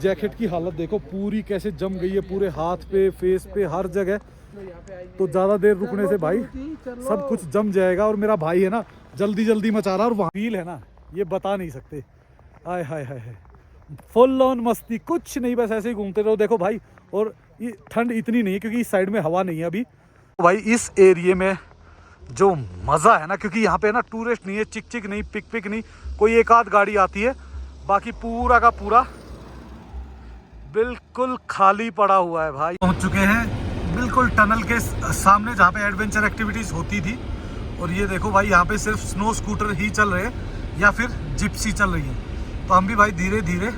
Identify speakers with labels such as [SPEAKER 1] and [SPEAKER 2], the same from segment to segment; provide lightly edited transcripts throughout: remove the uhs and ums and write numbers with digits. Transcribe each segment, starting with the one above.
[SPEAKER 1] Jacket की हालत देखो पूरी कैसे जम गई है, पूरे हाथ पे, फेस पे, हर जगह। तो ज्यादा देर रुकने से भाई सब कुछ जम जाएगा। और मेरा भाई है ना जल्दी जल्दी मचा रहा, और वहाँ फील है ना ये बता नहीं सकते। आय हाय हाय हाय, फुल ऑन मस्ती, कुछ नहीं, बस ऐसे ही घूमते रहो। देखो भाई, और ये ठंड इतनी नहीं है क्योंकि इस साइड में हवा नहीं है अभी। भाई इस एरिया में जो मज़ा है ना, क्योंकि यहाँ पे ना टूरिस्ट नहीं है, चिक चिक नहीं, पिक पिक नहीं, कोई एक आध गाड़ी आती है, बाकी पूरा का पूरा बिल्कुल खाली पड़ा हुआ है। भाई पहुँच चुके हैं बिल्कुल टनल के सामने जहाँ पे एडवेंचर एक्टिविटीज़ होती थी। और ये देखो भाई, यहाँ पे सिर्फ स्नो स्कूटर ही चल रहे हैं या फिर जिप्सी चल रही है। तो हम भी भाई धीरे धीरे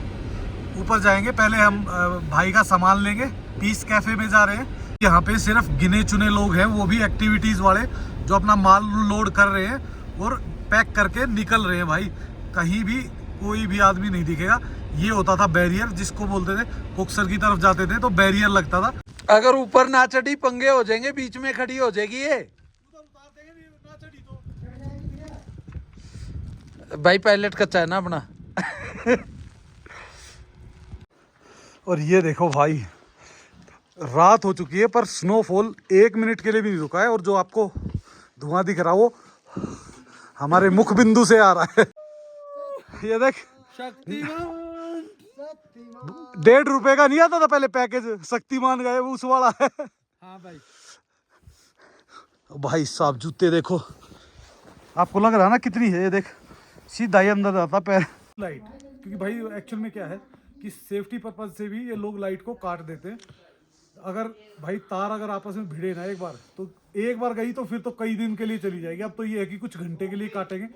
[SPEAKER 1] ऊपर जाएंगे। पहले हम भाई का सामान लेंगे, पीस कैफे में जा रहे हैं। यहाँ पे सिर्फ गिने चुने लोग हैं, वो भी एक्टिविटीज़ वाले, जो अपना माल लोड कर रहे हैं और पैक करके निकल रहे हैं। भाई कहीं भी कोई भी आदमी नहीं दिखेगा। ये होता था बैरियर, जिसको बोलते थे, कोक्सर की तरफ जाते थे तो बैरियर लगता था।
[SPEAKER 2] अगर ऊपर ना चढ़ी पंगे हो जाएंगे, बीच में खड़ी हो जाएगी ये। भाई पायलट कच्चा है ना अपना।
[SPEAKER 1] और ये देखो भाई, रात हो चुकी है पर स्नोफॉल 1 मिनट के लिए भी नहीं रुका है। और जो आपको धुआं दिख रहा वो हमारे मुख बिंदु से आ रहा है। ये देख,
[SPEAKER 2] शक्तिमान
[SPEAKER 1] 1.5 रुपए का नहीं आता था पहले पैकेज, शक्तिमान का उस वाला है।
[SPEAKER 2] हाँ भाई,
[SPEAKER 1] भाई साहब जूते देखो, आपको लग रहा है ना कितनी है। ये देख, सीधा ही अंदर जाता पैर। लाइट, क्योंकि भाई एक्चुअल में क्या है कि सेफ्टी पर्पज से भी ये लोग लाइट को काट देते हैं। अगर भाई तार अगर आपस में भिड़े ना एक बार गई तो फिर तो कई दिन के लिए चली जाएगी। अब तो ये है कि कुछ घंटे के लिए काटेंगे।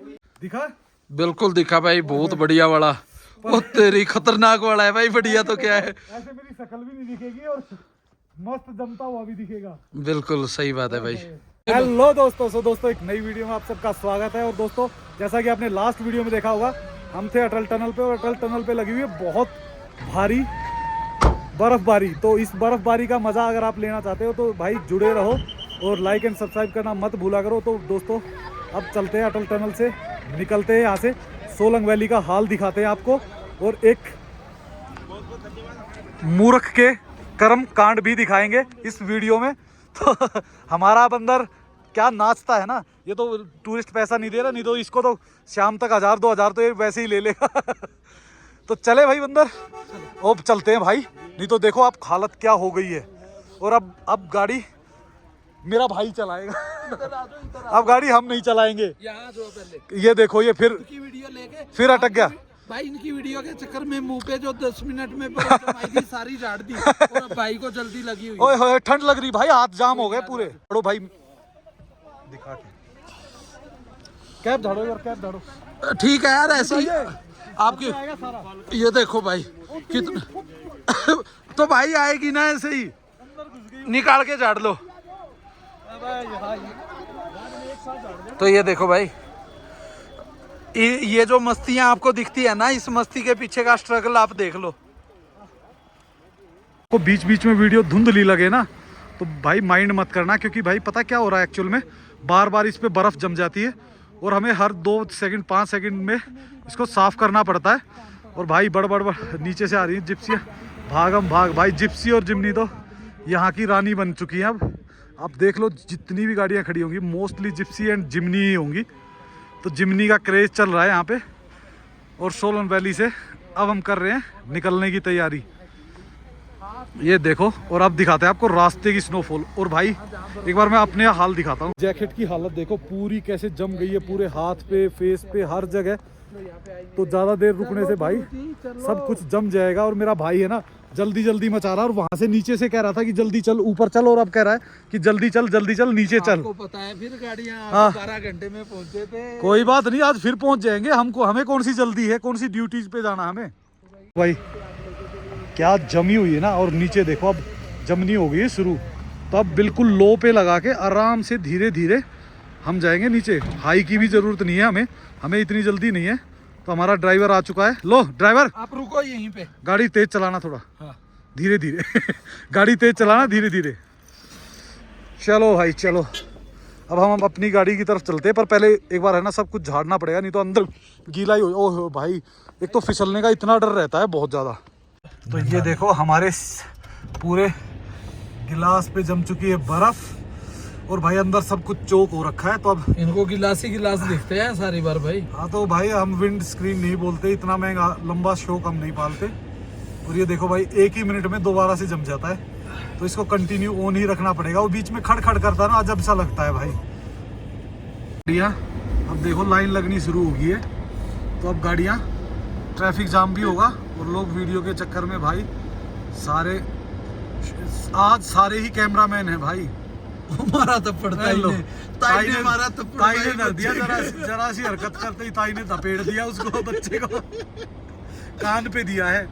[SPEAKER 1] दिखा?
[SPEAKER 2] बिल्कुल दिखा भाई, बहुत बढ़िया वाला। ओ तेरी खतरनाक वाला है भाई, बढ़िया तो क्या है।
[SPEAKER 1] ऐसे मेरी शक्ल भी नहीं दिखेगी और मस्त जमता हुआ भी दिखेगा।
[SPEAKER 2] बिल्कुल सही बात है भाई।
[SPEAKER 1] हेलो दोस्तों, एक नई वीडियो में आप सबका स्वागत है। और दोस्तों, जैसा कि आपने लास्ट वीडियो में देखा होगा, हम थे अटल टनल पे, और अटल टनल पे लगी हुई है बहुत भारी बर्फबारी। तो इस बर्फबारी का मजा अगर आप लेना चाहते हो तो भाई जुड़े रहो और लाइक एंड सब्सक्राइब करना मत भूला करो। तो दोस्तों अब चलते हैं अटल टनल से, निकलते हैं यहाँ से, सोलंग वैली का हाल दिखाते हैं आपको, और एक मूर्ख के कर्म कांड भी दिखाएंगे इस वीडियो में। तो हमारा बंदर क्या नाचता है ना, ये तो टूरिस्ट पैसा नहीं दे रहा, नहीं तो इसको तो शाम तक 1000-2000 तो ये वैसे ही ले लेगा। तो चले भाई बंदर, अब चलते हैं भाई, नहीं तो देखो आप हालत क्या हो गई है। और अब गाड़ी मेरा भाई चलाएगा। अब गाड़ी हम नहीं चलाएंगे।
[SPEAKER 2] यहाँ जो पहले
[SPEAKER 1] ये देखो, ये फिर
[SPEAKER 2] वीडियो लेके
[SPEAKER 1] फिर अटक गया
[SPEAKER 2] भाई। इनकी वीडियो के चक्कर में मुंह पे जो 10 मिनट में थी सारी झाड़ दी, और अब भाई को जल्दी लगी हुई।
[SPEAKER 1] ओए होए, ठंड लग रही भाई, हाथ जाम हो गए पूरे। झाड़ो भाई, दिखा के कैप झाड़ो यार, कैप झाड़ो।
[SPEAKER 2] ठीक है यार, ऐसे ही आपकी। ये देखो भाई कितना तो भाई आएगी ना, ऐसे ही निकाल के झाड़ लो। तो ये देखो भाई, ये जो मस्तियां आपको दिखती है ना, इस मस्ती के पीछे का स्ट्रगल आप देख लो।
[SPEAKER 1] को बीच बीच में वीडियो धुंधली लगे ना तो भाई माइंड मत करना, क्योंकि भाई पता क्या हो रहा है एक्चुअल में, बार बार इस पे बर्फ जम जाती है और हमें हर 2 सेकंड 5 सेकंड में इसको साफ करना पड़ता है। और भाई बड़ नीचे से आ रही है जिप्सियाँ, भागम भाग। भाई जिप्सी और जिमनी तो यहाँ की रानी बन चुकी है। अब देख लो, जितनी भी गाड़ियाँ खड़ी होंगी मोस्टली जिप्सी एंड जिमनी ही होंगी। तो जिमनी का क्रेज चल रहा है यहाँ पे। और सोलन वैली से अब हम कर रहे हैं निकलने की तैयारी। ये देखो, और अब दिखाते हैं आपको रास्ते की स्नोफॉल। और भाई एक बार मैं अपने हाल दिखाता हूँ। जैकेट की हालत देखो पूरी कैसे जम गई है, पूरे हाथ पे, फेस पे, हर जगह। तो ज्यादा देर रुकने से भाई सब कुछ जम जाएगा। और मेरा भाई है ना जल्दी जल्दी मचा रहा, और वहां से नीचे से कह रहा था कि जल्दी चल, ऊपर चल, और अब कह रहा है कि जल्दी चल नीचे चल।
[SPEAKER 2] आपको पता है फिर गाड़ियां 12 घंटे में पहुंचे थे।
[SPEAKER 1] कोई बात नहीं, आज फिर पहुंच जाएंगे। हमें कौन सी जल्दी है, कौन सी ड्यूटीज पे जाना हमें। भाई क्या जमी हुई है ना, और नीचे देखो अब जमनी हो गई है शुरू। तो अब बिल्कुल लो पे लगा के आराम से धीरे धीरे हम जाएंगे नीचे। हाई की भी जरूरत नहीं है हमें इतनी जल्दी नहीं है। तो हमारा ड्राइवर आ चुका है। लो ड्राइवर,
[SPEAKER 2] आप रुको यहीं पे,
[SPEAKER 1] गाड़ी तेज चलाना थोड़ा।
[SPEAKER 2] हाँ।
[SPEAKER 1] धीरे धीरे गाड़ी तेज चलाना, धीरे धीरे। चलो भाई चलो, अब हम अपनी गाड़ी की तरफ चलते हैं। पर पहले एक बार है ना सब कुछ झाड़ना पड़ेगा, नहीं तो अंदर गीला ही हो। ओह भाई, एक तो फिसलने का इतना डर रहता है बहुत ज़्यादा। तो ये देखो हमारे पूरे गिलास पे जम चुकी है बर्फ और भाई अंदर सब कुछ चोक हो रखा है। तो अब
[SPEAKER 2] इनको गिलास ही गिलास दिखते हैं सारी बार भाई।
[SPEAKER 1] हाँ तो भाई हम विंड स्क्रीन नहीं बोलते, इतना महंगा लंबा शौक हम नहीं पालते। और ये देखो भाई एक ही मिनट में दोबारा से जम जाता है, तो इसको कंटिन्यू ऑन ही रखना पड़ेगा। वो बीच में खड़ खड़ करता है ना, अजब सा लगता है भाई। गाड़ियाँ अब देखो लाइन लगनी शुरू हो गई है, तो अब गाड़ियाँ ट्रैफिक जाम भी होगा और लोग वीडियो के चक्कर में भाई आज सारे ही कैमरामैन हैं भाई।
[SPEAKER 2] हमारा थप्पड़ ताई ने मारा थप्पड़,
[SPEAKER 1] ताई ने धर दिया, जरा सी हरकत करते ही ताई ने धपेट दिया उसको, बच्चे को कान पे दिया है।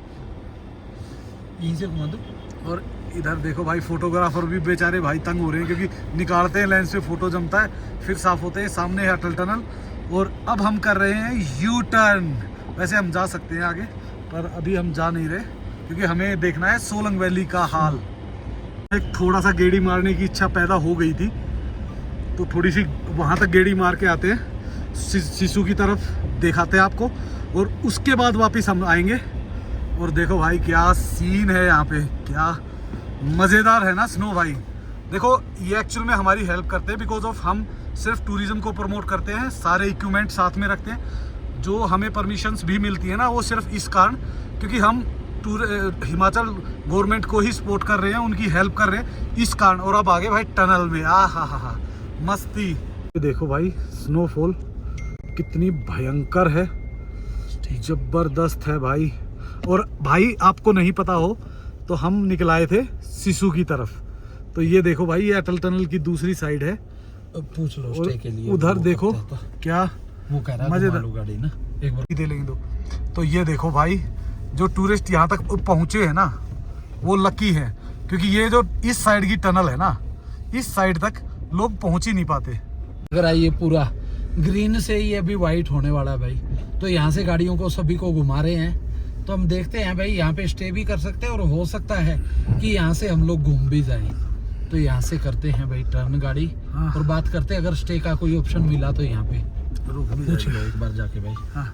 [SPEAKER 2] यहीं से घुमा दो।
[SPEAKER 1] और इधर देखो भाई फोटोग्राफर भी बेचारे भाई तंग हो रहे हैं, क्योंकि निकालते हैं लेंस पे फोटो जमता है फिर साफ होते हैं। सामने है अटल टनल और अब हम कर रहे हैं यू टर्न। वैसे हम जा सकते हैं आगे, पर अभी हम जा नहीं रहे क्योंकि हमें देखना है सोलंग वैली का हाल। एक थोड़ा सा गेड़ी मारने की इच्छा पैदा हो गई थी, तो थोड़ी सी वहाँ तक गेड़ी मार के आते हैं, सिसु की तरफ दिखाते हैं आपको, और उसके बाद वापस हम आएंगे। और देखो भाई क्या सीन है यहाँ पे, क्या मज़ेदार है ना स्नो भाई। देखो ये एक्चुअल में हमारी हेल्प करते हैं, बिकॉज ऑफ हम सिर्फ टूरिज्म को प्रमोट करते हैं, सारे इक्विपमेंट साथ में रखते हैं। जो हमें परमिशंस भी मिलती है ना, वो सिर्फ इस कारण क्योंकि हम हिमाचल गवर्नमेंट को ही सपोर्ट कर रहे हैं, उनकी हेल्प कर रहे हैं इस कारण। और अब आगे भाई टनल में हा मस्ती। देखो भाई स्नोफॉल कितनी भयंकर है, जबरदस्त है भाई। और भाई आपको नहीं पता हो तो हम निकल आए थे सिसु की तरफ, तो ये देखो भाई ये अटल टनल की दूसरी साइड है।
[SPEAKER 2] पूछ लो स्टे के लिए।
[SPEAKER 1] उधर देखो क्या
[SPEAKER 2] वो कह रहा है
[SPEAKER 1] मजेदार
[SPEAKER 2] गाड़ी ना, एक बार
[SPEAKER 1] दे लेंगे दो। तो ये देखो भाई जो टूरिस्ट यहाँ तक पहुँचे हैं ना, वो लकी है, क्योंकि ये जो इस साइड की टनल है ना, इस साइड तक लोग पहुँच ही नहीं पाते।
[SPEAKER 2] अगर आइए पूरा ग्रीन से ही अभी वाइट होने वाला है भाई, तो यहाँ से गाड़ियों को सभी को घुमा रहे हैं। तो हम देखते हैं भाई, यहाँ पे स्टे भी कर सकते हैं और हो सकता है कि यहाँ से हम लोग घूम भी जाएं। तो यहाँ से करते हैं भाई टर्न गाड़ी, और बात करते हैं अगर स्टे का कोई ऑप्शन मिला तो यहाँ पे पूछ लो एक बार जाके भाई।
[SPEAKER 1] हाँ।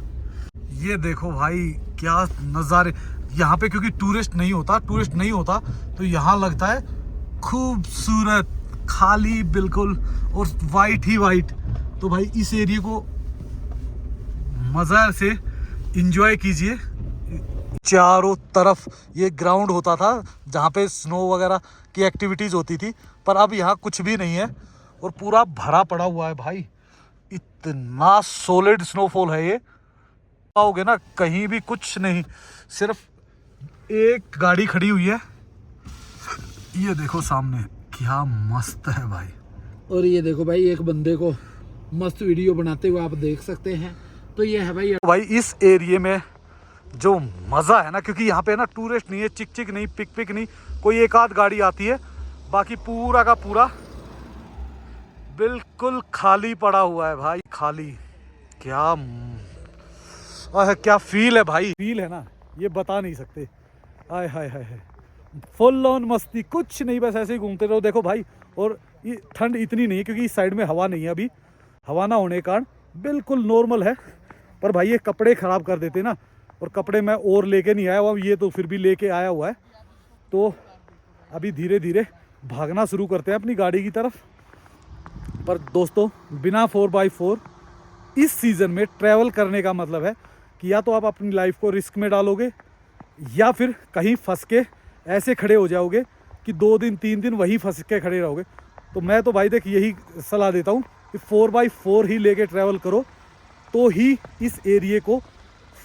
[SPEAKER 1] ये देखो भाई क्या नज़ारे यहाँ पे, क्योंकि टूरिस्ट नहीं होता तो यहाँ लगता है खूबसूरत, खाली बिल्कुल, और वाइट ही वाइट। तो भाई इस एरिया को मज़ा से इंजॉय कीजिए। चारों तरफ ये ग्राउंड होता था जहाँ पे स्नो वगैरह की एक्टिविटीज़ होती थी, पर अब यहाँ कुछ भी नहीं है और पूरा भरा पड़ा हुआ है भाई। इतना सॉलिड स्नोफॉल है ये, आओगे ना कहीं भी कुछ नहीं, सिर्फ एक गाड़ी खड़ी हुई है। ये देखो सामने क्या मस्त है भाई।
[SPEAKER 2] और ये देखो भाई एक बंदे को मस्त वीडियो बनाते हुए आप देख सकते हैं। तो ये है भाई
[SPEAKER 1] इस एरिया में जो मज़ा है ना, क्योंकि यहाँ पे ना टूरिस्ट नहीं है, चिक नहीं, पिक नहीं, कोई एक आध गाड़ी आती है, बाकी पूरा का पूरा बिल्कुल खाली पड़ा हुआ है भाई, खाली। क्या फील है भाई, फील है ना ये बता नहीं सकते। आय हाय हाय हाय, फुल ऑन मस्ती, कुछ नहीं, बस ऐसे ही घूमते रहो। देखो भाई, और ये ठंड इतनी नहीं है क्योंकि इस साइड में हवा नहीं है, अभी हवा ना होने के कारण बिल्कुल नॉर्मल है। पर भाई ये कपड़े ख़राब कर देते ना, और कपड़े मैं और लेके नहीं आया हुआ, ये तो फिर भी लेके आया हुआ है। तो अभी धीरे धीरे भागना शुरू करते हैं अपनी गाड़ी की तरफ। पर दोस्तों बिना 4x4 इस सीज़न में ट्रैवल करने का मतलब है कि या तो आप अपनी लाइफ को रिस्क में डालोगे, या फिर कहीं फंस के ऐसे खड़े हो जाओगे कि 2 दिन 3 दिन वहीं फंस के खड़े रहोगे। तो मैं तो भाई देख यही सलाह देता हूँ कि 4x4 ही लेके ट्रैवल करो, तो ही इस एरिए को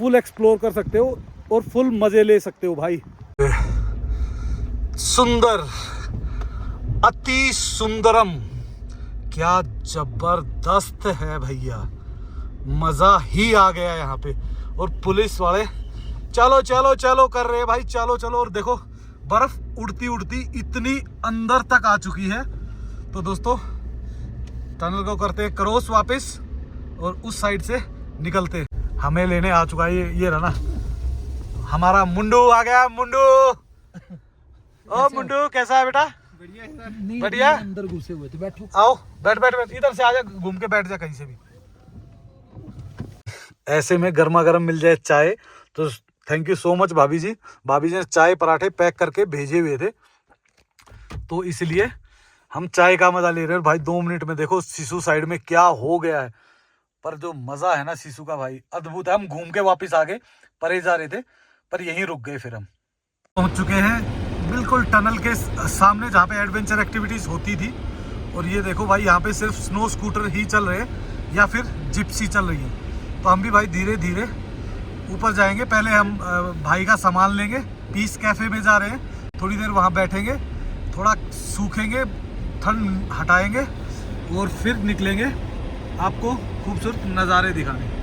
[SPEAKER 1] फुल एक्सप्लोर कर सकते हो और फुल मज़े ले सकते हो भाई। सुंदर, अति सुंदरम, क्या जबरदस्त है भैया, मज़ा ही आ गया यहाँ पे। और पुलिस वाले चलो चलो चलो कर रहे हैं भाई, चलो चलो। और देखो बर्फ़ उड़ती उड़ती इतनी अंदर तक आ चुकी है। तो दोस्तों टनल को करते हैं क्रॉस वापस और उस साइड से निकलते। हमें लेने आ चुका है ये रहा ना हमारा मुंडू आ गया। मुंडू, ओ मुंडू कैसा है बेटा? बढ़िया।
[SPEAKER 2] अंदर घुसे हुए थे, बैठो।
[SPEAKER 1] आओ बैठ बैठ बैठ, इधर से आजा, घूम के बैठ जा कहीं से भी। ऐसे में गर्मा गर्म मिल जाए चाय तो थैंक यू सो मच भाभी जी। भाभी जी ने चाय पराठे पैक करके भेजे हुए थे, तो इसलिए हम चाय का मजा ले रहे हैं। भाई 2 मिनट में देखो सिसु साइड में क्या हो गया है, पर जो मजा है ना सिसु का भाई अद्भुत है। हम घूम के वापस आ गए, परे जा रहे थे पर यहीं रुक गए। फिर हम पहुंच चुके हैं बिल्कुल टनल के सामने जहाँ पे एडवेंचर एक्टिविटीज होती थी। और ये देखो भाई यहाँ पे सिर्फ स्नो स्कूटर ही चल रहे हैं या फिर जिप्सी चल रही है। तो हम भी भाई धीरे धीरे ऊपर जाएंगे। पहले हम भाई का सामान लेंगे, पीस कैफे में जा रहे हैं, थोड़ी देर वहाँ बैठेंगे, थोड़ा सूखेंगे, ठंड हटाएंगे और फिर निकलेंगे आपको खूबसूरत नज़ारे दिखाने।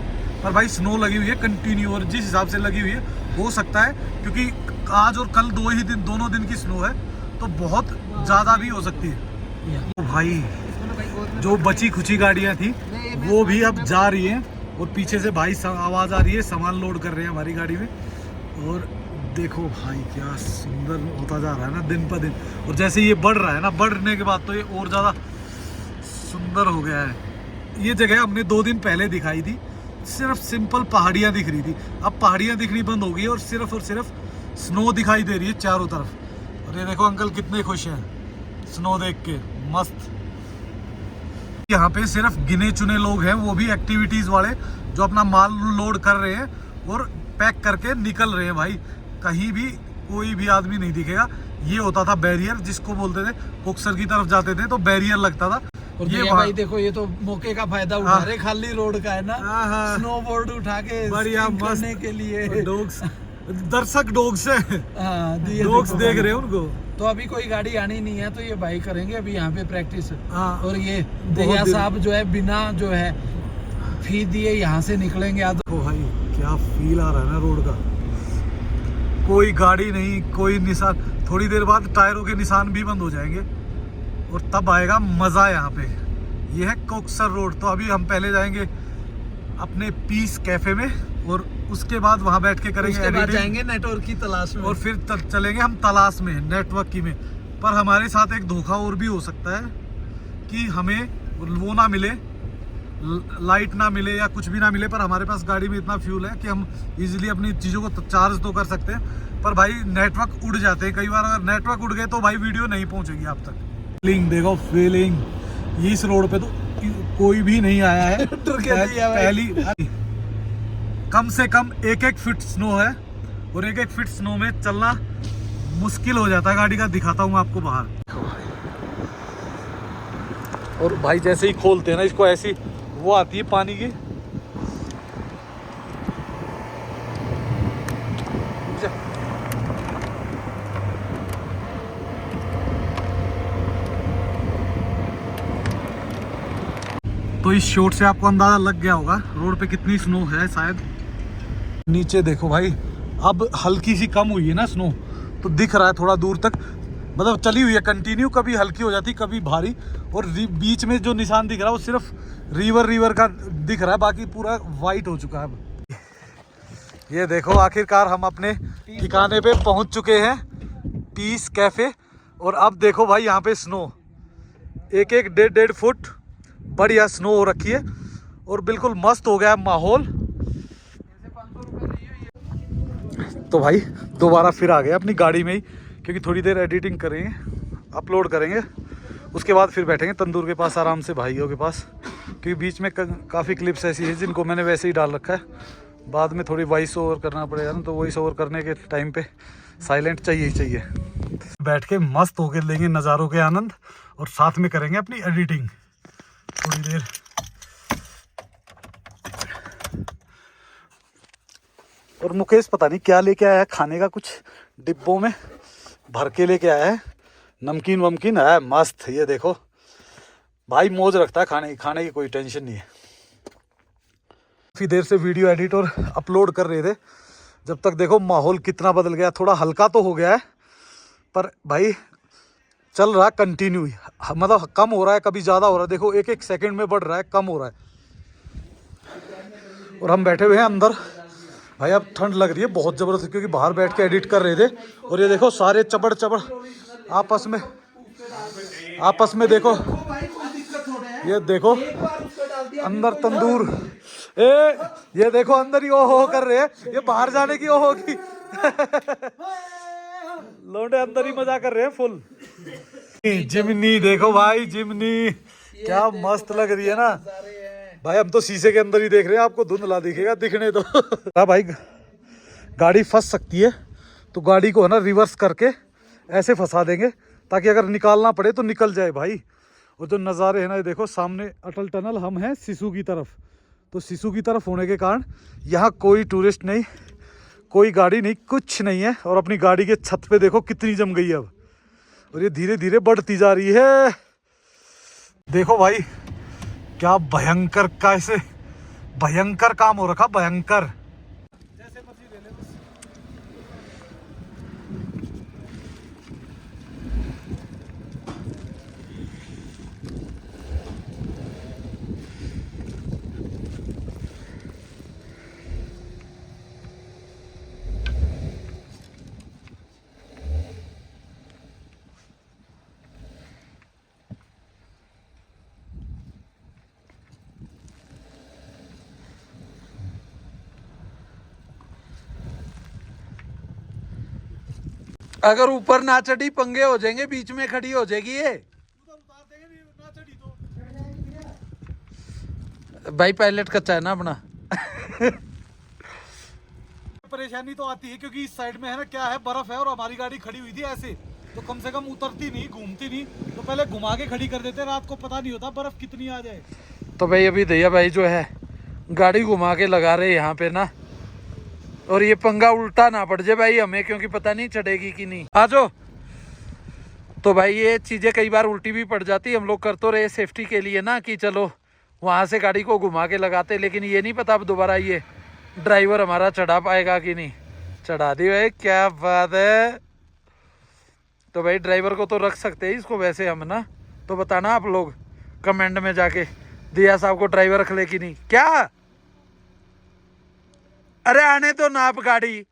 [SPEAKER 1] पर भाई स्नो लगी हुई है कंटिन्यू, और जिस हिसाब से लगी हुई है हो सकता है क्योंकि आज और कल दोनों दिन की स्नो है, तो बहुत ज़्यादा भी हो सकती है। तो भाई जो बची खुची गाड़ियाँ थी वो भी अब जा रही हैं, और पीछे से भाई आवाज़ आ रही है, सामान लोड कर रहे हैं हमारी गाड़ी में। और देखो भाई क्या सुंदर होता जा रहा है ना दिन पर दिन, और जैसे ये बढ़ रहा है ना, बढ़ने के बाद तो ये और ज़्यादा सुंदर हो गया है। ये जगह हमने 2 दिन पहले दिखाई थी, सिर्फ सिंपल पहाड़ियाँ दिख रही थी, अब पहाड़ियाँ दिखनी बंद हो गई है और सिर्फ स्नो दिखाई दे रही है चारों तरफ। और ये देखो अंकल कितने खुश हैं स्नो देख के, मस्त। यहाँ पे सिर्फ गिने चुने लोग हैं, वो भी एक्टिविटीज वाले, जो अपना माल लोड कर रहे हैं और पैक करके निकल रहे हैं। भाई कहीं भी कोई भी आदमी नहीं दिखेगा। ये होता था बैरियर, जिसको बोलते थे कोक्सर की तरफ जाते थे तो बैरियर लगता था।
[SPEAKER 2] और ये भाई देखो ये तो मौके का फायदा उठा रहे, खाली रोड का है ना, स्नोबोर्ड उठा के
[SPEAKER 1] बढ़िया
[SPEAKER 2] करने के लिए।
[SPEAKER 1] डॉग्स, दर्शक डॉग्स है, डॉग्स देख रहे हैं उनको।
[SPEAKER 2] तो अभी कोई गाड़ी आनी नहीं है, तो ये भाई करेंगे अभी यहाँ पे प्रैक्टिस। और ये
[SPEAKER 1] बहुत
[SPEAKER 2] दहिया साहब जो है बिना जो है फी दिए यहाँ से निकलेंगे। आज
[SPEAKER 1] ओ भाई क्या फील आ रहा है ना रोड का, कोई गाड़ी नहीं, कोई निशान। थोड़ी देर बाद टायरों के निशान भी बंद हो जाएंगे और तब आएगा मजा यहाँ पे। ये है कोक्सर रोड। तो अभी हम पहले जाएंगे अपने पीस कैफे में, और उसके बाद वहाँ बैठ के करेंगे
[SPEAKER 2] उसके बाद
[SPEAKER 1] एडिटिंग,
[SPEAKER 2] जाएंगे नेटवर्क की तलाश में,
[SPEAKER 1] और फिर चलेंगे हम तलाश में, नेटवर्क की में। पर हमारे साथ एक धोखा और भी हो सकता है कि हमें वो ना मिले, लाइट ना मिले या कुछ भी ना मिले, पर हमारे पास गाड़ी में इतना फ्यूल है कि हम इजीली अपनी चीज़ों को चार्ज तो कर सकते हैं। पर भाई नेटवर्क उड़ जाते हैं कई बार, अगर नेटवर्क उड़ गए तो भाई वीडियो नहीं पहुंचेगी आप तक। फीलिंग देखो, फीलिंग इस रोड पे तो कोई भी नहीं आया है। पहली कम से कम 1-1 फीट स्नो है, और 1-1 फीट स्नो में चलना मुश्किल हो जाता है गाड़ी का। दिखाता हूँ मैं आपको बाहर। और भाई जैसे ही खोलते हैं ना इसको, ऐसी वो आती है पानी की, तो इस शॉट से आपको अंदाजा लग गया होगा रोड पे कितनी स्नो है शायद। नीचे देखो भाई, अब हल्की सी कम हुई है ना स्नो, तो दिख रहा है थोड़ा दूर तक, मतलब चली हुई है कंटिन्यू, कभी हल्की हो जाती कभी भारी। और बीच में जो निशान दिख रहा है वो सिर्फ रिवर का दिख रहा है, बाकी पूरा वाइट हो चुका है अब। ये देखो आखिरकार हम अपने ठिकाने पे पहुंच चुके हैं, पीस कैफे। और अब देखो भाई यहाँ पे स्नो 1-1 1.5 फुट बढ़िया स्नो हो रखी है, और बिल्कुल मस्त हो गया है माहौल। तो भाई दोबारा फिर आ गए अपनी गाड़ी में ही, क्योंकि थोड़ी देर एडिटिंग करेंगे, अपलोड करेंगे, उसके बाद फिर बैठेंगे तंदूर के पास आराम से, भाइयों के पास। क्योंकि बीच में काफ़ी क्लिप्स ऐसी हैं जिनको मैंने वैसे ही डाल रखा है, बाद में थोड़ी वॉइस ओवर करना पड़ेगा ना, तो वॉइस ओवर करने के टाइम पे साइलेंट चाहिए ही चाहिए। बैठ के मस्त होकर लेंगे नज़ारों के आनंद, और साथ में करेंगे अपनी एडिटिंग थोड़ी देर। और मुकेश पता नहीं क्या लेके आया है खाने का, कुछ डिब्बों में भर के लेके आया है, नमकीन वमकीन है मस्त। ये देखो भाई मौज रखता है खाने की कोई टेंशन नहीं है। काफ़ी देर से वीडियो एडिट और अपलोड कर रहे थे, जब तक देखो माहौल कितना बदल गया। थोड़ा हल्का तो हो गया है, पर भाई चल रहा कंटिन्यू, मतलब कम हो रहा है कभी ज़्यादा हो रहा है। देखो 1-1 सेकंड में बढ़ रहा है, कम हो रहा है। और हम बैठे हुए हैं अंदर भाई, अब ठंड लग रही है बहुत ज़बरदस्त, क्योंकि बाहर बैठ के एडिट कर रहे थे। और ये देखो सारे चबड़ आपस में देखो, ये देखो अंदर तंदूर, ये देखो अंदर ही ओहो कर रहे हैं, ये बाहर जाने की ओहो की। लौंडे अंदर ही मजा कर रहे हैं फुल। जिमनी देखो भाई, जिमनी क्या मस्त लग रही है ना भाई। हम तो शीशे के अंदर ही देख रहे हैं, आपको धुंधला दिखेगा, दिखने दो। हाँ भाई, गाड़ी फंस सकती है तो गाड़ी को है ना रिवर्स करके ऐसे फंसा देंगे ताकि अगर निकालना पड़े तो निकल जाए भाई। और जो नज़ारे हैं ना, ये देखो सामने अटल टनल, हम हैं सिसु की तरफ, तो सिसु की तरफ होने के कारण यहाँ कोई टूरिस्ट नहीं, कोई गाड़ी नहीं, कुछ नहीं है। और अपनी गाड़ी के छत पे देखो कितनी जम गई है अब, और ये धीरे धीरे बढ़ती जा रही है। देखो भाई क्या भयंकर, कैसे भयंकर काम हो रखा, भयंकर।
[SPEAKER 2] अगर ऊपर ना चढ़ी पंगे हो जाएंगे, बीच में खड़ी हो जाएगी ये। भाई पायलट कच्चा है ना अपना।
[SPEAKER 1] परेशानी तो आती है क्योंकि इस साइड में है ना क्या है, बर्फ है और हमारी गाड़ी खड़ी हुई थी ऐसे, तो कम से कम उतरती नहीं, घूमती नहीं, तो पहले घुमा के खड़ी कर देते, रात को पता नहीं होता बर्फ कितनी आ जाए।
[SPEAKER 2] तो भाई अभी भैया भाई जो है गाड़ी घुमा के लगा रहे यहाँ पे ना, और ये पंगा उल्टा ना पड़ जाए भाई हमें, क्योंकि पता नहीं चढ़ेगी कि नहीं। आ जाओ। तो भाई ये चीज़ें कई बार उल्टी भी पड़ जाती, हम लोग कर तो रहे सेफ्टी के लिए ना कि चलो वहाँ से गाड़ी को घुमा के लगाते, लेकिन ये नहीं पता अब दोबारा ये ड्राइवर हमारा चढ़ा पाएगा कि नहीं। चढ़ा दी भाई, क्या बात है। तो भाई ड्राइवर को तो रख सकते हैं इसको वैसे हम ना, तो बताना आप लोग कमेंट में जाके, दिया साहब को ड्राइवर रख ले कि नहीं। क्या अरे आने तो नाप गाड़ी।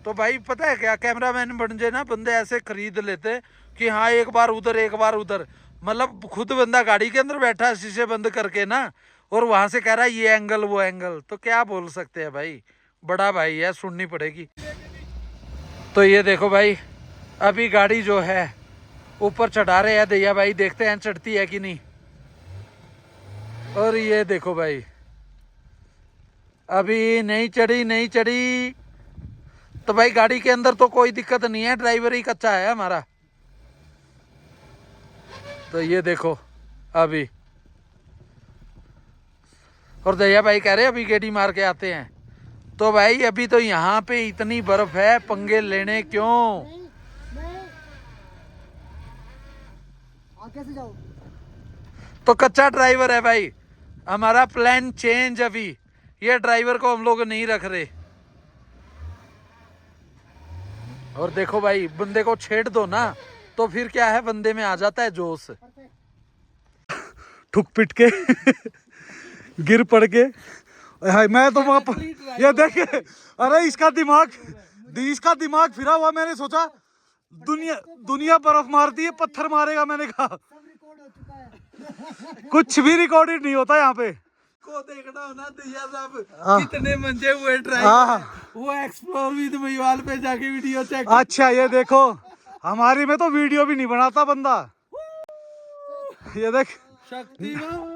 [SPEAKER 2] तो भाई पता है क्या, कैमरामैन बन जाए ना बंदे ऐसे खरीद लेते कि हाँ एक बार उधर एक बार उधर, मतलब खुद बंदा गाड़ी के अंदर बैठा है शीशे बंद करके ना, और वहां से कह रहा है ये एंगल वो एंगल, तो क्या बोल सकते हैं भाई, बड़ा भाई है, सुननी पड़ेगी। तो ये देखो भाई अभी गाड़ी जो है ऊपर चढ़ा रहे हैं दैया भाई, देखते हैं चढ़ती है कि नहीं। और ये देखो भाई अभी नहीं चढ़ी, नहीं चढ़ी। तो भाई गाड़ी के अंदर तो कोई दिक्कत नहीं है, ड्राइवर ही कच्चा है हमारा। तो ये देखो अभी, और दैया भाई कह रहे अभी गेड़ी मार के आते हैं। तो भाई अभी तो यहाँ पे इतनी बर्फ है, पंगे लेने क्यों।
[SPEAKER 3] कैसे जाओ?
[SPEAKER 2] तो कच्चा ड्राइवर है भाई हमारा, प्लान चेंज। अभी ये ड्राइवर को हम लोग नहीं रख रहे। और देखो भाई बंदे को छेड़ दो ना तो फिर क्या है, बंदे में आ जाता है जोश।
[SPEAKER 1] ठुक पिट के गिर पड़ के, हाय मैं तो वहां पर, ये देखे, अरे इसका दिमाग फिरा हुआ। मैंने सोचा दुनिया बर्फ मारती है, पत्थर मारेगा, मैंने कहा कुछ भी रिकॉर्डेड नहीं होता यहाँ पे।
[SPEAKER 2] को देखना हो ना दिया साहब कितने मंजे हुए ड्राइवर, वो एक्सप्लोर विद महिवाल पे जाके वीडियो चेक।
[SPEAKER 1] अच्छा ये देखो हमारी में तो वीडियो भी नहीं बनाता बंदा, ये देख
[SPEAKER 2] शक्तिमान।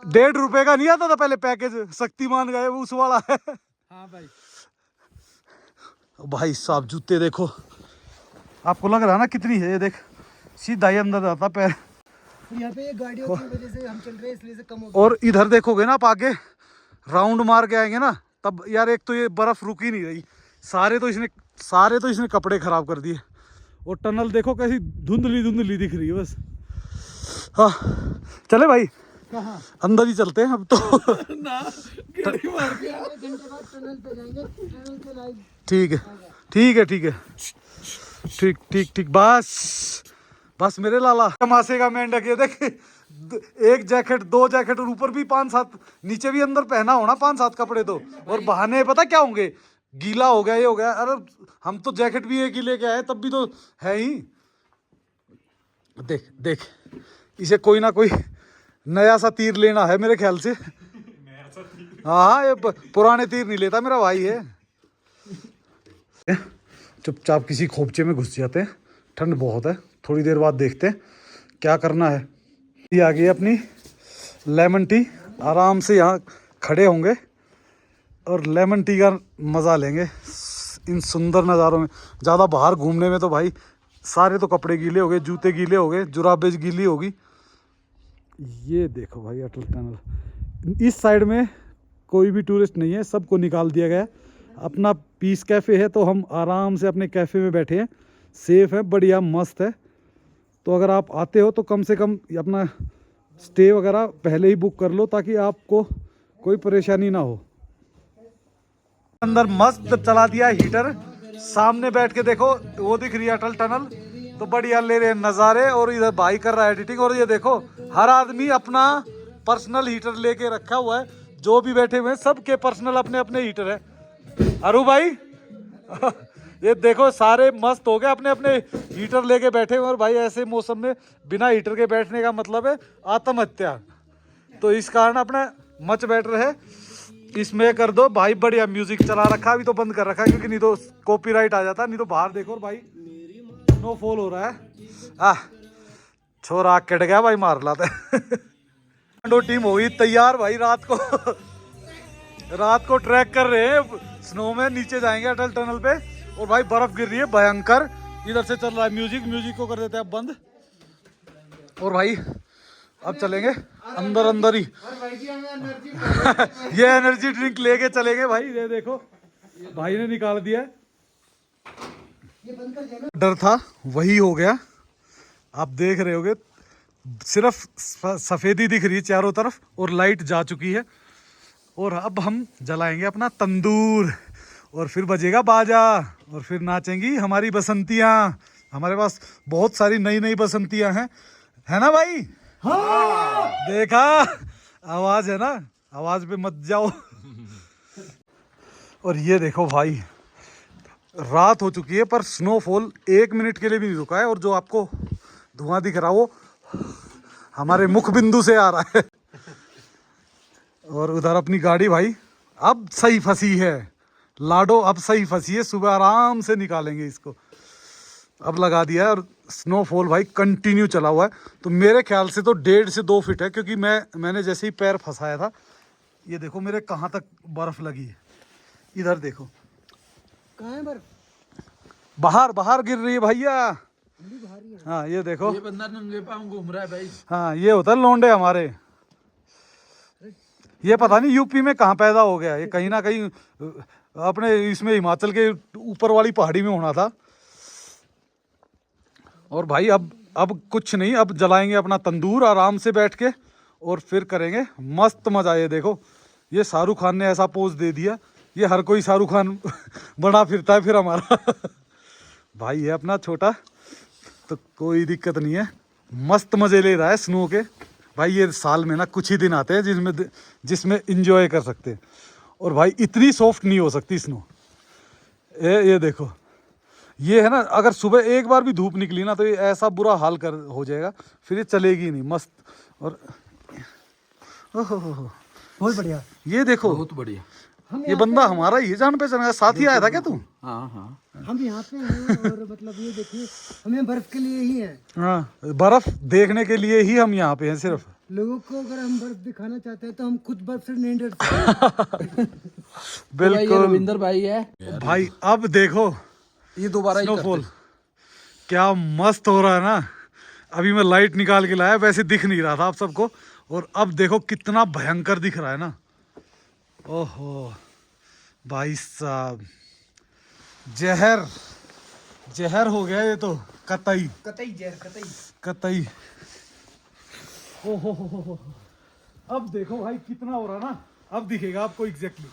[SPEAKER 1] 1.5 रुपए का नहीं आता था पहले पैकेज, शक्तिमान गए वो उस वाला है।
[SPEAKER 2] हाँ भाई
[SPEAKER 1] भाई साहब जूते देखो, आपको लग रहा है ना कितनी है, ये देख सीधा ही अंदर जाता पैर।
[SPEAKER 3] यहाँ पे ये गाड़ियों की वजह से हम चल रहे हैं, इसलिए से कम हो गया।
[SPEAKER 1] और इधर देखोगे ना आप आगे राउंड मार के आएंगे ना, तब यार एक तो ये बर्फ रुक ही नहीं रही, सारे तो इसने कपड़े खराब कर दिए। और टनल देखो कैसी धुंधली दिख रही है बस। हाँ चले भाई,
[SPEAKER 3] कहाँ?
[SPEAKER 1] अंदर ही चलते हैं अब तो।
[SPEAKER 2] ना गेड़ी मार के आ।
[SPEAKER 3] 1 घंटे बाद टनल पे जाएंगे, टनल के लाइव।
[SPEAKER 1] ठीक है ठीक बस मेरे लाला तमाशे का मेंढक। ये देख, 1 जैकेट 2 जैकेट और ऊपर भी 5-7, नीचे भी अंदर पहना होना 5-7 कपड़े तो। और बहाने पता क्या होंगे, गीला हो गया ये हो गया, अरे हम तो जैकेट भी एक ही लेके आए तब भी तो है ही। देख इसे कोई ना कोई नया सा तीर लेना है मेरे ख्याल से। हाँ ये पुराने तीर नहीं लेता मेरा भाई है। चुपचाप किसी खोपचे में घुस जाते हैं, ठंड बहुत है, थोड़ी देर बाद देखते हैं क्या करना है। ये आ गई अपनी लेमन टी, आराम से यहाँ खड़े होंगे और लेमन टी का मज़ा लेंगे इन सुंदर नज़ारों में। ज़्यादा बाहर घूमने में तो भाई सारे तो कपड़े गीले हो गए, जूते गीले हो गए, जुराबें गीली होगी। ये देखो भाई अटल टनल, इस साइड में कोई भी टूरिस्ट नहीं है, सबको निकाल दिया गया है। अपना पीस कैफ़े है तो हम आराम से अपने कैफ़े में बैठे हैं, सेफ है, बढ़िया मस्त है। तो अगर आप आते हो तो कम से कम अपना स्टे वगैरह पहले ही बुक कर लो ताकि आपको कोई परेशानी ना हो। अंदर मस्त चला दिया हीटर, सामने बैठ के देखो वो दिख रही है अटल टनल, तो बढ़िया ले रहे हैं नज़ारे। और इधर भाई कर रहा है एडिटिंग। और ये देखो हर आदमी अपना पर्सनल हीटर लेके रखा हुआ है, जो भी बैठे हुए हैं सबके पर्सनल अपने अपने हीटर है। अरु भाई ये देखो सारे मस्त हो गए, अपने अपने हीटर लेके बैठे हुए। और भाई ऐसे मौसम में बिना हीटर के बैठने का मतलब है आत्महत्या, तो इस कारण अपना मच बेटर है इसमें कर दो भाई। बढ़िया म्यूजिक चला रखा, अभी तो बंद कर रखा है क्योंकि नहीं तो कॉपीराइट आ जाता। नहीं तो बाहर देखो और भाई स्नोफॉल हो रहा है। छोरा कट गया भाई, मार लाता है। टीम हो गई तैयार भाई, रात को ट्रैक कर रहे हैं स्नो में, नीचे जाएंगे अटल टनल पे। और भाई बर्फ गिर रही है भयंकर, इधर से चल रहा है म्यूजिक को कर देते हैं अब बंद। और भाई अब चलेंगे अंदर ही। ये एनर्जी ड्रिंक लेके चलेंगे भाई। ये देखो भाई ने निकाल दिया, डर था वही हो गया। आप देख रहे होगे सिर्फ सफेदी दिख रही है चारों तरफ और लाइट जा चुकी है। और अब हम जलाएंगे अपना तंदूर और फिर बजेगा बाजा और फिर नाचेंगी हमारी बसंतियाँ। हमारे पास बहुत सारी नई नई बसंतियाँ हैं, है ना भाई? हाँ। देखा आवाज है ना, आवाज पे मत जाओ। और ये देखो भाई रात हो चुकी है पर स्नोफॉल 1 मिनट के लिए भी नहीं रुका है। और जो आपको धुआं दिख रहा वो हमारे मुख बिंदु से आ रहा है। और उधर अपनी गाड़ी भाई अब सही फंसी है, लाडो अब सही फंसी है, सुबह आराम से निकालेंगे इसको। अब लगा दिया है और स्नोफॉल भाई कंटिन्यू चला हुआ है। तो मेरे ख्याल से तो 1.5 से 2 फीट है, क्योंकि मैंने जैसे ही पैर फंसाया था, ये देखो मेरे कहाँ तक बर्फ लगी है। इधर देखो
[SPEAKER 3] कहाँ है बर्फ?
[SPEAKER 1] बाहर गिर रही है भैया। हाँ ये देखो,
[SPEAKER 2] ये बंदा नंगे पाँव घूम रहा है भाई।
[SPEAKER 1] हाँ ये होता है लौंडे हमारे। ये पता नहीं यूपी में कहाँ पैदा हो गया, ये कहीं ना कहीं अपने इसमें हिमाचल के ऊपर वाली पहाड़ी में होना था। और भाई अब कुछ नहीं, अब जलाएंगे अपना तंदूर आराम से बैठ के और फिर करेंगे मस्त मजा। ये देखो ये शाहरुख खान ने ऐसा पोज दे दिया, ये हर कोई शाहरुख खान बना फिरता है फिर हमारा। भाई है अपना छोटा, तो कोई दिक्कत नहीं है, मस्त मजे ले रहा है स्नो के। भाई ये साल में ना कुछ ही दिन आते हैं जिसमें इंजॉय कर सकते हैं। और भाई इतनी सॉफ्ट नहीं हो सकती स्नो। ये देखो ये है ना, अगर सुबह एक बार भी धूप निकली ना तो ये ऐसा बुरा हाल हो जाएगा, फिर ये चलेगी नहीं। मस्त। और
[SPEAKER 3] बहुत बढ़िया।
[SPEAKER 1] ये देखो
[SPEAKER 2] बहुत बढ़िया।
[SPEAKER 1] ये बंदा हमारा ही जान पहचान का साथ ही आया था क्या तू?
[SPEAKER 2] हाँ
[SPEAKER 3] हम यहाँ पे हैं और मतलब ये देखिए हमें बर्फ के लिए ही है।
[SPEAKER 1] हाँ बर्फ देखने के लिए ही हम यहाँ पे हैं सिर्फ।
[SPEAKER 3] लोगों को अगर हम बर्फ दिखाना चाहते हैं तो हम खुद बर्फ से नहीं डर सकते।
[SPEAKER 1] बिल्कुल
[SPEAKER 2] रविंदर भाई है
[SPEAKER 1] भाई। अब देखो
[SPEAKER 2] ये दोबारा
[SPEAKER 1] स्नोफॉल क्या मस्त हो रहा है ना। अभी मैं लाइट निकाल के लाया, वैसे दिख नहीं रहा था आप सबको। और अब देखो कितना भयंकर दिख रहा है ना। ओहो भाई साहब, जहर हो गया ये तो कतई कतई। ओहो अब देखो भाई कितना हो रहा ना, अब दिखेगा आपको एग्जैक्टली।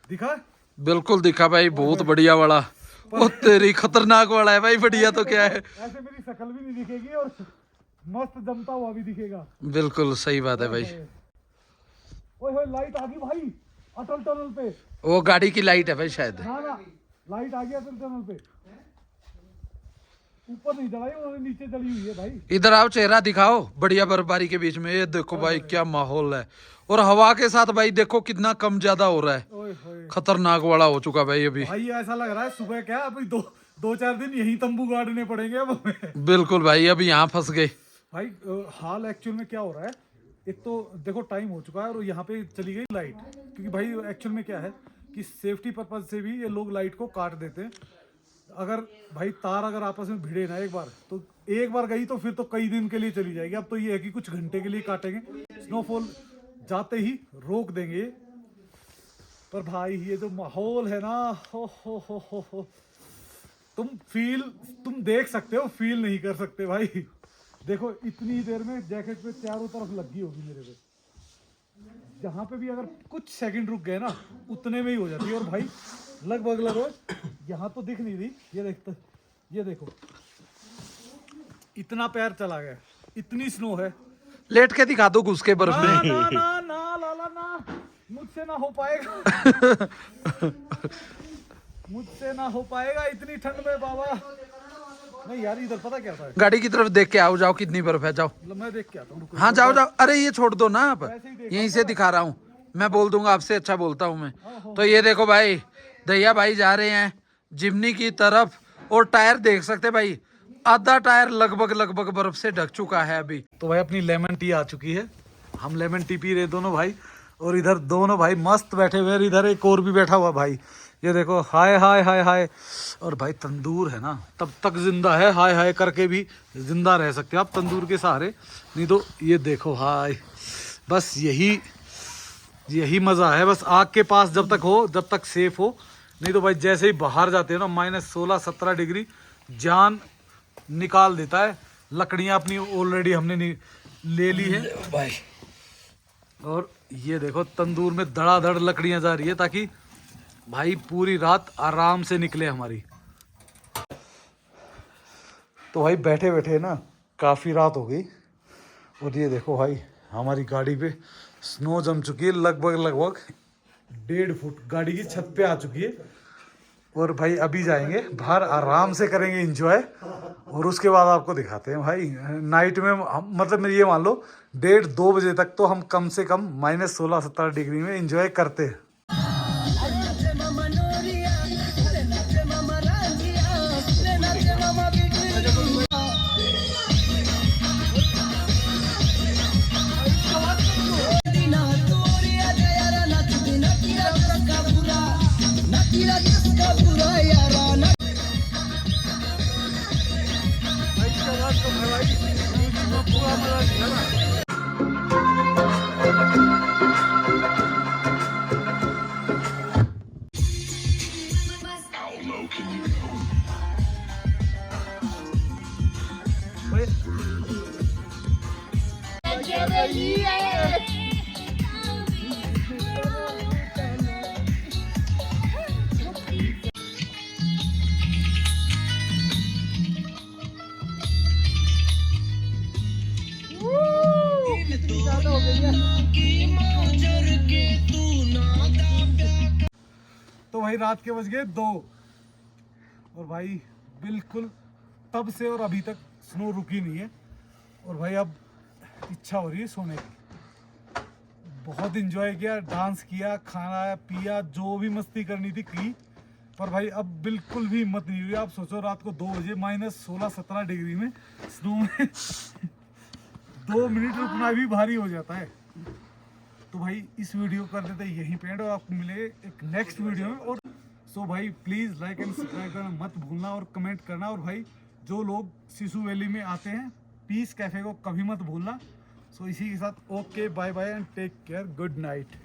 [SPEAKER 1] दिखा?
[SPEAKER 2] बिल्कुल दिखा भाई, बहुत बढ़िया वाला। ओ तेरी खतरनाक वाला है भाई, बढ़िया तो क्या है।
[SPEAKER 1] ऐसे मेरी शक्ल भी नहीं दिखेगी और मस्त जमता हुआ भी दिखेगा।
[SPEAKER 2] बिल्कुल सही बात है भाई।
[SPEAKER 1] ओए लाइट आ गई भाई अटल टनल पे।
[SPEAKER 2] वो गाड़ी की लाइट है भाई शायद।
[SPEAKER 1] ना लाइट आ गई अटल टनल पे। ऊपर नहीं जलाई, उन्होंने नीचे जली हुई है भाई।
[SPEAKER 2] इधर आओ, चेहरा दिखाओ बढ़िया बर्फबारी के बीच में। ये देखो भाई क्या माहौल है, और हवा के साथ भाई देखो कितना कम ज्यादा हो रहा है,
[SPEAKER 1] ओए होए
[SPEAKER 2] खतरनाक वाला हो चुका भाई अभी।
[SPEAKER 1] भाई ऐसा लग रहा है सुबह क्या अभी दो चार दिन यही तंबू गाड़ने पड़ेंगे अब हमें।
[SPEAKER 2] बिल्कुल भाई, अभी यहाँ फंस गए।
[SPEAKER 1] भाई हाल एक्चुअल में क्या हो रहा है, एक तो देखो टाइम हो चुका है और यहाँ पे चली गई लाइट, क्योंकि भाई एक्चुअल में क्या है कि सेफ्टी पर्पज से भी ये लोग लाइट को काट देते हैं। अगर भाई तार अगर आपस में भिड़े ना एक बार, तो एक बार गई तो फिर तो कई दिन के लिए चली जाएगी। अब तो ये है कि कुछ घंटे के लिए काटेंगे, स्नोफॉल जाते ही रोक देंगे। पर भाई ये जो माहौल है ना, हो तुम देख सकते हो, फील नहीं कर सकते भाई। देखो इतनी देर में जैकेट पे चारों तरफ लगी होगी मेरे पे, जहाँ पे भी अगर कुछ सेकंड रुक गए ना उतने में ही हो जाती है। और भाई लगभग यहाँ तो दिख नहीं रही, ये देखो इतना पैर चला गया, इतनी स्नो है।
[SPEAKER 2] लेट के दिखा दो घुस के बर्फ
[SPEAKER 1] ना,
[SPEAKER 2] में।
[SPEAKER 1] ना, ना, ना, लाला ना, मुझसे ना हो पाएगा। मुझसे ना हो पाएगा इतनी ठंड में बाबा। नहीं यार, इधर पता क्या था,
[SPEAKER 2] गाड़ी की तरफ देख के आओ, जाओ कितनी बर्फ है, जाओ।
[SPEAKER 1] मतलब मैं देख के आता हूँ।
[SPEAKER 2] हाँ जाओ जाओ, अरे ये छोड़ दो ना आप,
[SPEAKER 1] वैसे ही देख
[SPEAKER 2] यहीं से दिखा रहा हूँ मैं, बोल दूंगा आपसे अच्छा बोलता हूँ मैं। तो ये देखो भाई, दैया भाई जा रहे हैं जिमनी की तरफ, और टायर देख सकते भाई, आधा टायर लगभग बर्फ से ढक चुका है अभी।
[SPEAKER 1] तो भाई अपनी लेमन टी आ चुकी है, हम लेमन टी पी रहे दोनों भाई, और इधर दोनों भाई मस्त बैठे हुए हैं। इधर एक और भी बैठा हुआ भाई, ये देखो हाय हाय हाय हाय। और भाई तंदूर है ना, तब तक जिंदा है, हाय हाय करके भी जिंदा रह सकते हो आप तंदूर के सहारे, नहीं तो ये देखो हाय। बस यही मज़ा है, बस आग के पास जब तक हो, जब तक सेफ हो। नहीं तो भाई जैसे ही बाहर जाते हो ना, -16-17 डिग्री जान निकाल देता है। लकड़ियाँ अपनी ऑलरेडी हमने ले ली है भाई, और ये देखो तंदूर में धड़ाधड़ लकड़ियाँ जा रही है, ताकि भाई पूरी रात आराम से निकले हमारी। तो भाई बैठे बैठे ना काफ़ी रात हो गई, और ये देखो भाई हमारी गाड़ी पे स्नो जम चुकी है, लगभग 1.5 फुट गाड़ी की छत पे आ चुकी है। और भाई अभी जाएंगे बाहर, आराम से करेंगे एंजॉय, और उसके बाद आपको दिखाते हैं भाई नाइट में मतलब ये मान लो 1:30-2 बजे तक तो हम कम से कम -16-17 डिग्री में एंजॉय करते हैं। तो भाई रात के बज गए 2, और भाई बिल्कुल तब से और अभी तक स्नो रुकी नहीं है। और भाई अब इच्छा हो रही है सोने की। बहुत इंजॉय किया, डांस किया, खाना पिया, जो भी मस्ती करनी थी की, पर भाई अब बिल्कुल भी हिम्मत नहीं हुई। आप सोचो रात को 2 बजे -16-17 डिग्री में स्नो में 2 मिनट रुकना भी भारी हो जाता है। तो भाई इस वीडियो कर देते यहीं पे एंड, और आपको मिले एक नेक्स्ट वीडियो में। और सो भाई प्लीज़ लाइक एंड सब्सक्राइब करना मत भूलना, और कमेंट करना। और भाई जो लोग सिसु वैली में आते हैं, पीस कैफ़े को कभी मत भूलना। सो इसी के साथ okay, bye bye and take care, good night.